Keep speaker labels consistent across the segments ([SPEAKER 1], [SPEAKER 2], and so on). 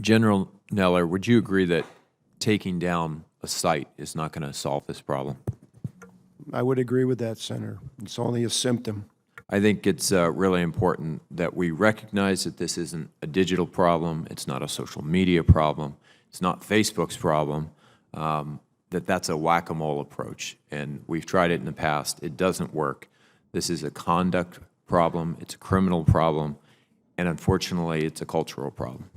[SPEAKER 1] General Neller, would you agree that taking down a site is not going to solve this problem?
[SPEAKER 2] I would agree with that, Senator. It's only a symptom.
[SPEAKER 1] I think it's really important that we recognize that this isn't a digital problem, it's not a social media problem, it's not Facebook's problem, that's a whack-a-mole approach. And we've tried it in the past. It doesn't work. This is a conduct problem, it's a criminal problem, and unfortunately, it's a cultural problem.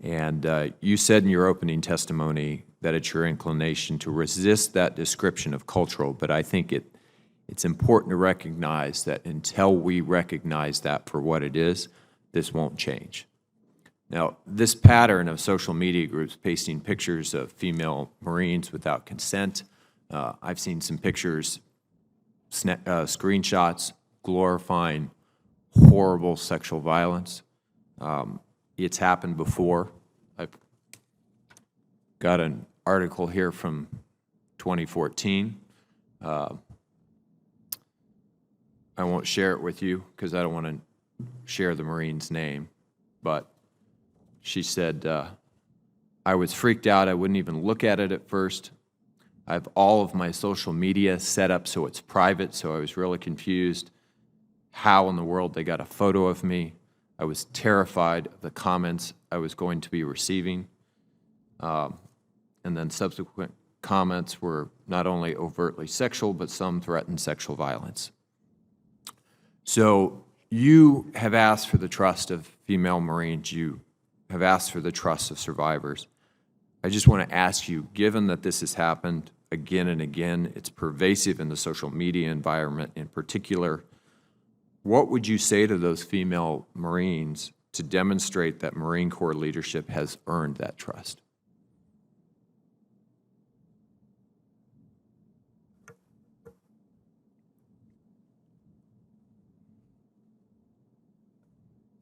[SPEAKER 1] And you said in your opening testimony that it's your inclination to resist that description of cultural, but I think it's important to recognize that until we recognize that for what it is, this won't change. Now, this pattern of social media groups pasting pictures of female Marines without consent, I've seen some pictures, screenshots glorifying horrible sexual violence. It's happened before. I've got an article here from 2014. I won't share it with you because I don't want to share the Marine's name, but she said, I was freaked out. I wouldn't even look at it at first. I have all of my social media set up so it's private, so I was really confused how in the world they got a photo of me. I was terrified of the comments I was going to be receiving. And then subsequent comments were not only overtly sexual, but some threatened sexual violence. So you have asked for the trust of female Marines. You have asked for the trust of survivors. I just want to ask you, given that this has happened again and again, it's pervasive in the social media environment in particular, what would you say to those female Marines to demonstrate that Marine Corps leadership has earned that trust?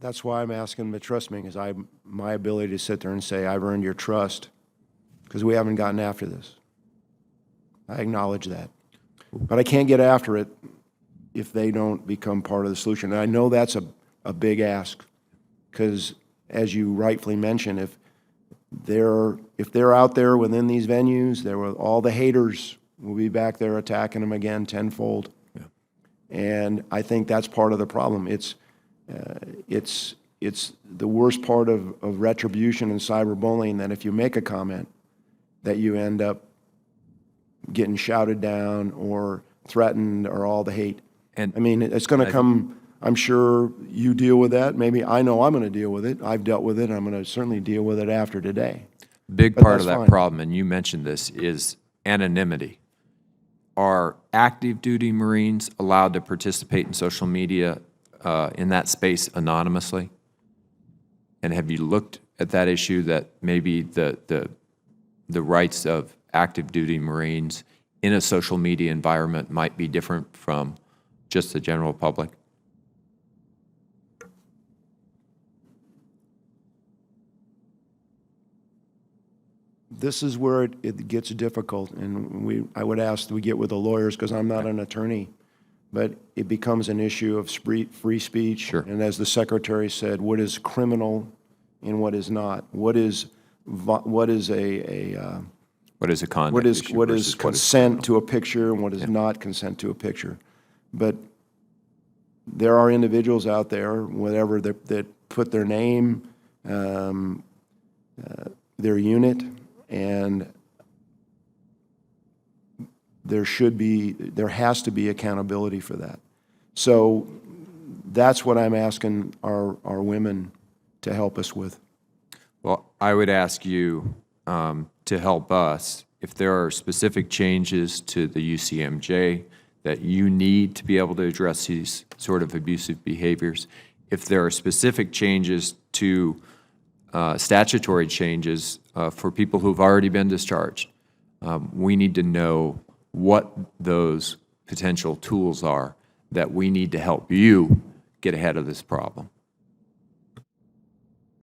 [SPEAKER 2] That's why I'm asking them to trust me, because my ability to sit there and say, I've earned your trust, because we haven't gotten after this. I acknowledge that. But I can't get after it if they don't become part of the solution. And I know that's a big ask, because as you rightfully mentioned, if they're out there within these venues, all the haters will be back there attacking them again tenfold. Yeah. And I think that's part of the problem. It's the worst part of retribution and cyberbullying, that if you make a comment, that you end up getting shouted down or threatened or all the hate. And I mean, it's going to come, I'm sure you deal with that. Maybe I know I'm going to deal with it. I've dealt with it. I'm going to certainly deal with it after today.
[SPEAKER 1] Big part of that problem, and you mentioned this, is anonymity. Are active duty Marines allowed to participate in social media in that space anonymously? And have you looked at that issue, that maybe the rights of active duty Marines in a social media environment might be different from just the general public?
[SPEAKER 2] This is where it gets difficult, and I would ask that we get with the lawyers, because I'm not an attorney, but it becomes an issue of free speech.
[SPEAKER 1] Sure.
[SPEAKER 2] And as the Secretary said, what is criminal and what is not? What is a
[SPEAKER 1] conduct issue?
[SPEAKER 2] What is consent to a picture and what is not consent to a picture? But there are individuals out there, whatever, that put their name, their unit, and there has to be accountability for that. So that's what I'm asking our women to help us with.
[SPEAKER 1] Well, I would ask you to help us if there are specific changes to the UCMJ that you need to be able to address these sort of abusive behaviors. If there are specific changes to statutory changes for people who've already been discharged, we need to know what those potential tools are that we need to help you get ahead of this problem.